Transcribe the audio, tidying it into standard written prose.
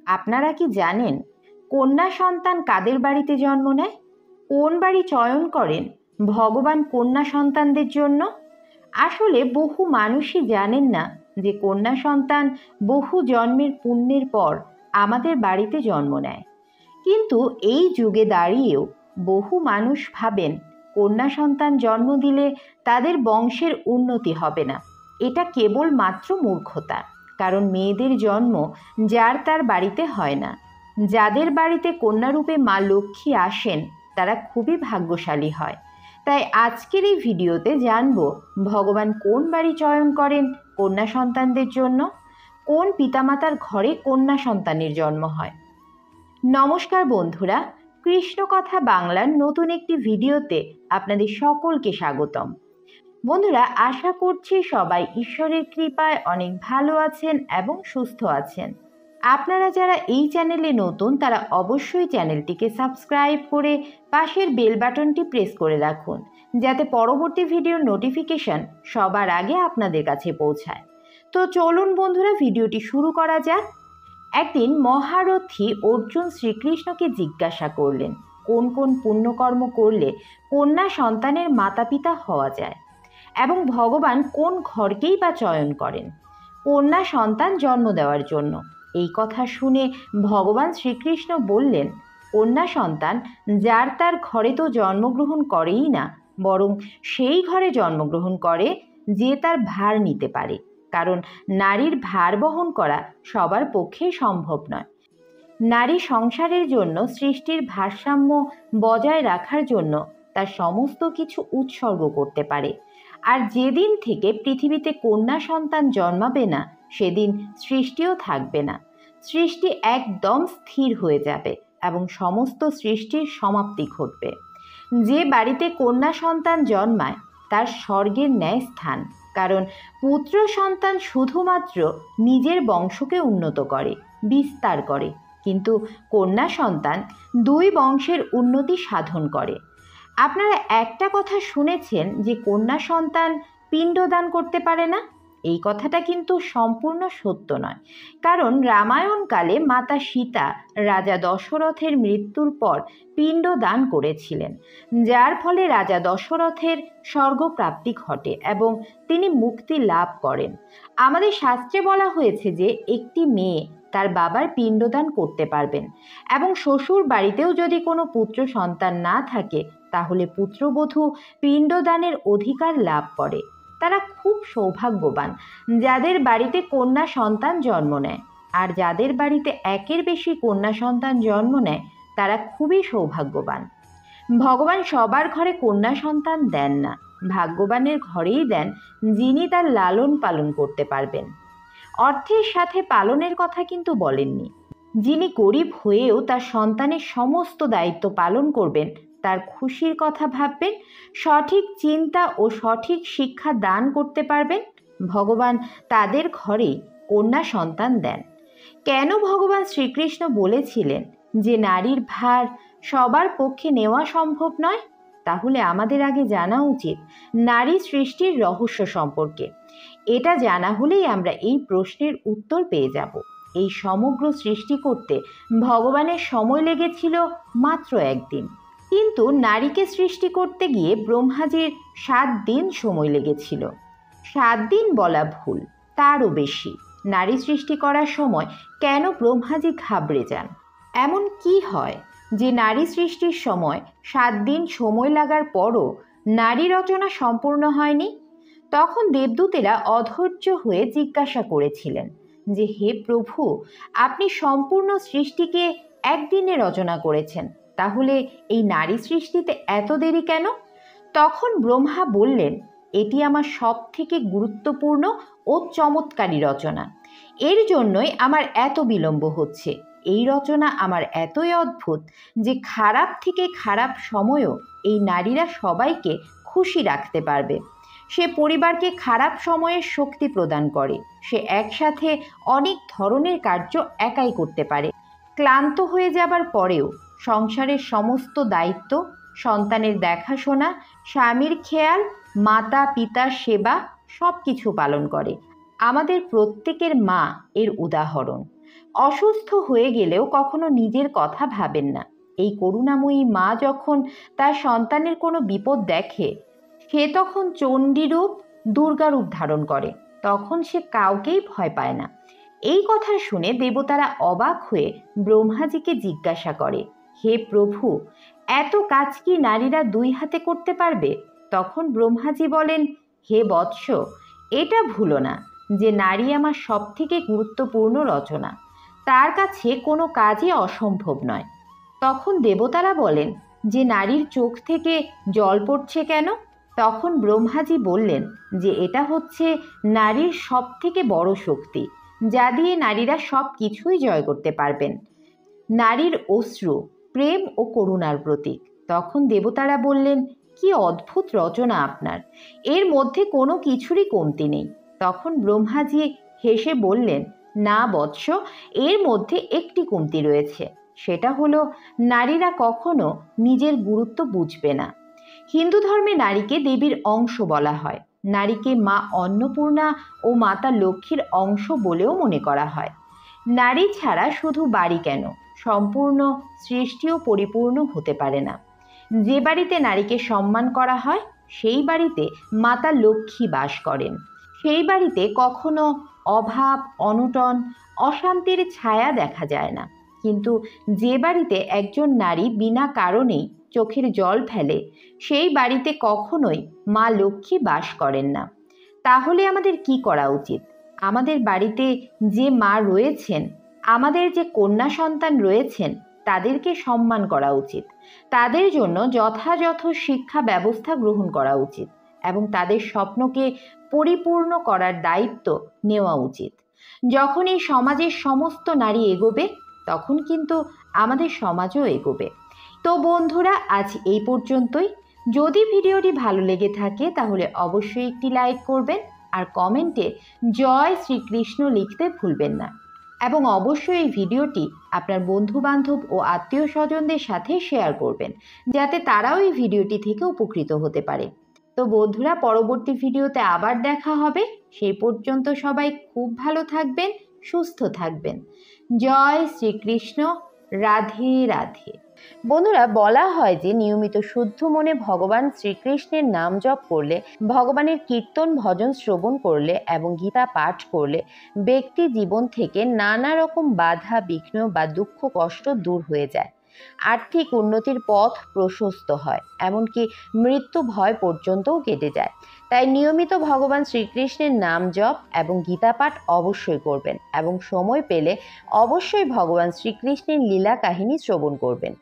আপনারা কি জানেন কন্যা সন্তান কাদের বাড়িতে জন্ম নেয়? কোন বাড়ি চয়ন করেন ভগবান কন্যা সন্তানদের জন্য? আসলে বহু মানুষই জানেন না যে কন্যা সন্তান বহু জন্মের পুণ্যের পর আমাদের বাড়িতে জন্ম নেয়। কিন্তু এই যুগে দাঁড়িয়েও বহু মানুষ ভাবেন কন্যা সন্তান জন্ম দিলে তাদের বংশের উন্নতি হবে না। এটা কেবল মাত্র মূর্খতা। কারণ মেয়েদের জন্ম যার তার বাড়িতে হয় না। যাদের বাড়িতে কন্যারূপে মা লক্ষ্মী আসেন তারা খুবই ভাগ্যশালী হয়। তাই আজকের এই ভিডিওতে জানবো ভগবান কোন বাড়ি চয়ন করেন কন্যা সন্তানদের জন্য, কোন পিতামাতার ঘরে কন্যা সন্তানের জন্ম হয়। নমস্কার বন্ধুরা, কৃষ্ণ কথা বাংলার নতুন একটি ভিডিওতে আপনাদের সকলকে স্বাগতম। বন্ধুরা, আশা করছি সবাই ঈশ্বরের কৃপায় অনেক ভালো আছেন এবং সুস্থ আছেন। আপনারা যারা এই চ্যানেলে নতুন তারা অবশ্যই চ্যানেলটিকে সাবস্ক্রাইব করে পাশের বেল বাটনটি প্রেস করে রাখুন, যাতে পরবর্তী ভিডিওর নোটিফিকেশন সবার আগে আপনাদের কাছে পৌঁছায়। তো চলুন বন্ধুরা, ভিডিওটি শুরু করা যাক। একদিন মহারথী অর্জুন শ্রীকৃষ্ণকে জিজ্ঞাসা করলেন কোন কোন পুণ্যকর্ম করলে কন্যা সন্তানের মাতা পিতা হওয়া যায় এবং ভগবান কোন ঘরকেই বা চয়ন করেন কন্যা সন্তান জন্ম দেওয়ার জন্য। এই কথা শুনে ভগবান শ্রীকৃষ্ণ বললেন, কন্যা সন্তান যার তার ঘরে তো জন্মগ্রহণ করেই না, বরং সেই ঘরে জন্মগ্রহণ করে যে তার ভার নিতে পারে। কারণ নারীর ভার বহন করা সবার পক্ষেই সম্ভব নয়। নারী সংসারের জন্য সৃষ্টির ভারসাম্য বজায় রাখার জন্য তার সমস্ত কিছু উৎসর্গ করতে পারে। আর যেদিন থেকে পৃথিবীতে কন্যা সন্তান জন্মাবে না সেদিন সৃষ্টিও থাকবে না। সৃষ্টি একদম স্থির হয়ে যাবে এবং সমস্ত সৃষ্টির সমাপ্তি ঘটবে। যে বাড়িতে কন্যা সন্তান জন্মায় তার স্বর্গের ন্যায় স্থান। কারণ পুত্র সন্তান শুধুমাত্র নিজের বংশকে উন্নত করে, বিস্তার করে, কিন্তু কন্যা সন্তান দুই বংশের উন্নতি সাধন করে। আপনারা একটা কথা শুনেছেন যে কন্যা সন্তান পিণ্ডদান করতে পারে না। এই কথাটা কিন্তু সম্পূর্ণ সত্য নয়। কারণ রামায়ণকালে মাতা সীতা রাজা দশরথের মৃত্যুর পর পিণ্ডদান করেছিলেন, যার ফলে রাজা দশরথের স্বর্গপ্রাপ্তি ঘটে এবং তিনি মুক্তি লাভ করেন। আমাদের শাস্ত্রে বলা হয়েছে যে একটি মেয়ে তার বাবার পিণ্ডদান করতে পারবেন এবং শ্বশুর বাড়িতেও যদি কোনো পুত্র সন্তান না থাকে তাহলে পুত্রবধূ পিণ্ডদানের অধিকার লাভ করে। তারা খুব সৌভাগ্যবান যাদের বাড়িতে কন্যা সন্তান জন্ম নেয়। আর যাদের বাড়িতে একের বেশি কন্যা সন্তান জন্ম নেয় তারা খুবই সৌভাগ্যবান। ভগবান সবার ঘরে কন্যা সন্তান দেন না, ভাগ্যবানের ঘরেই দেন যিনি তার লালন পালন করতে পারবেন। অর্থের সাথে পালনের কথা কিন্তু বলেননি। যিনি গরিব হয়েও তার সন্তানের সমস্ত দায়িত্ব পালন করবেন, তার খুশির কথা ভাববেন, সঠিক চিন্তা ও সঠিক শিক্ষা দান করতে পারবেন, ভগবান তাদের ঘরে কন্যা সন্তান দেন। কেন ভগবান শ্রীকৃষ্ণ বলেছিলেন যে নারীর ভার সবার পক্ষে নেওয়া সম্ভব নয়? তাহলে আমাদের আগে জানা উচিত নারী সৃষ্টির রহস্য সম্পর্কে। এটা জানা হলেই আমরা এই প্রশ্নের উত্তর পেয়ে যাব। এই সমগ্র সৃষ্টি করতে ভগবানের সময় লেগেছিল মাত্র একদিন, কিন্তু নারীকে সৃষ্টি করতে গিয়ে ব্রহ্মাজির 7 দিন সময় লেগেছিল। 7 দিন বলা ভুল, তারও বেশি। নারী সৃষ্টি করার সময় কেন ব্রহ্মাজি ঘাবড়ে যান? এমন কি হয় যে নারী সৃষ্টির সময় 7 দিন সময় লাগার পরও নারী রচনা সম্পূর্ণ হয়নি? তখন দেবদূতেরা অধৈর্য হয়ে জিজ্ঞাসা করেছিলেন যে, হে প্রভু, আপনি সম্পূর্ণ সৃষ্টিকে একদিনে রচনা করেছেন, তাহলে এই নারী সৃষ্টিতে এত দেরি কেন? তখন ব্রহ্মা বললেন, এটি আমার সব থেকে গুরুত্বপূর্ণ ও চমৎকারী রচনা। এর জন্যই আমার এত বিলম্ব হচ্ছে। এই রচনা আমার এতই অদ্ভুত যে খারাপ থেকে খারাপ সময়েও এই নারীরা সবাইকে খুশি রাখতে পারবে। সে পরিবারকে খারাপ সময়ের শক্তি প্রদান করে। সে একসাথে অনেক ধরনের কার্য একাই করতে পারে। ক্লান্ত হয়ে যাবার পরেও সংসারের সমস্ত দায়িত্ব, সন্তানের দেখাশোনা, স্বামীর খেয়াল, মাতা পিতার সেবা সব কিছু পালন করে। আমাদের প্রত্যেকের মা এর উদাহরণ। অসুস্থ হয়ে গেলেও কখনো নিজের কথা ভাবেন না। এই করুণাময়ী মা যখন তার সন্তানের কোনো বিপদ দেখে, সে তখন চণ্ডীরূপ, দুর্গারূপ ধারণ করে। তখন সে কাউকেই ভয় পায় না। এই কথা শুনে দেবতারা অবাক হয়ে ব্রহ্মাজিকে জিজ্ঞাসা করে, হে প্রভু, এত কাজ কি নারীরা দুই হাতে করতে পারবে? তখন ব্রহ্মাজি বলেন, হে বৎস, এটা ভুলো না যে নারী আমার সব থেকে গুরুত্বপূর্ণ রচনা। তার কাছে কোনো কাজই অসম্ভব নয়। তখন দেবতারা বলেন যে নারীর চোখ থেকে জল পড়ছে কেন? তখন ব্রহ্মাজি বললেন যে এটা হচ্ছে নারীর সব থেকে বড় শক্তি, যা দিয়ে নারীরা সব কিছুই জয় করতে পারবেন। নারীর অশ্রু প্রেম ও করুণার প্রতীক। তখন দেবতারা বললেন, কি অদ্ভুত রচনা আপনার, এর মধ্যে কোনো কিছুরই কমতি নেই। তখন ব্রহ্মাজি হেসে বললেন, না বৎস, এর মধ্যে একটি কমতি রয়েছে। সেটা হলো নারীরা কখনো নিজের গুরুত্ব বুঝবে না। হিন্দু ধর্মে নারীকে দেবীর অংশ বলা হয়। নারীকে মা অন্নপূর্ণা ও মাতা লক্ষ্মীর অংশ বলেও মনে করা হয়। নারী ছাড়া শুধু বাড়ি কেন, সম্পূর্ণ সৃষ্টিও পরিপূর্ণ হতে পারে না। যে বাড়িতে নারীকে সম্মান করা হয়, সেই বাড়িতে মাতা লক্ষ্মী বাস করেন। সেই বাড়িতে কখনো অভাব, অনটন, অশান্তির ছায়া দেখা যায় না। কিন্তু যে বাড়িতে একজন নারী বিনা কারণেই চোখের জল ফেলে, সেই বাড়িতে কখনোই মা লক্ষ্মী বাস করেন না। তাহলে আমাদের কি করা উচিত? আমাদের বাড়িতে যে মা রয়েছেন, আমাদের যে কন্যা সন্তান রয়েছেন, তাদেরকে সম্মান করা উচিত। তাদের জন্য যথাযথ শিক্ষা ব্যবস্থা গ্রহণ করা উচিত এবং তাদের স্বপ্নকে পরিপূর্ণ করার দায়িত্ব নেওয়া উচিত। যখন এই সমাজের সমস্ত নারী এগোবে, তখন কিন্তু আমাদের সমাজও এগোবে। তো বন্ধুরা, আজ এই পর্যন্তই। যদি ভিডিওটি ভালো লেগে থাকে তাহলে অবশ্যই একটি লাইক করবেন আর কমেন্টে জয় শ্রীকৃষ্ণ লিখতে ভুলবেন না। এবং অবশ্যই এই ভিডিওটি আপনার বন্ধুবান্ধব ও আত্মীয় স্বজনদের সাথে শেয়ার করবেন, যাতে তারাও এই ভিডিওটি থেকে উপকৃত হতে পারে। তো বন্ধুরা, পরবর্তী ভিডিওতে আবার দেখা হবে। সেই পর্যন্ত সবাই খুব ভালো থাকবেন, সুস্থ থাকবেন। জয় শ্রীকৃষ্ণ। রাধে রাধে। বন্ধুরা, বলা হয় যে নিয়মিত শুদ্ধ মনে ভগবান শ্রীকৃষ্ণের নাম জপ করলে, ভগবানের কীর্তন ভজন শ্রবণ করলে এবং গীতা পাঠ করলে ব্যক্তি জীবন থেকে নানা রকম বাধা, বিঘ্ন বা দুঃখ কষ্ট দূর হয়ে যায়। আর্থিক উন্নতির পথ প্রশস্ত হয়, এমনকি মৃত্যু ভয় পর্যন্তও কেটে যায়। তাই নিয়মিত ভগবান শ্রীকৃষ্ণের নাম জপ এবং গীতা পাঠ অবশ্যই করবেন এবং সময় পেলে অবশ্যই ভগবান শ্রীকৃষ্ণের লীলা কাহিনী শ্রবণ করবেন।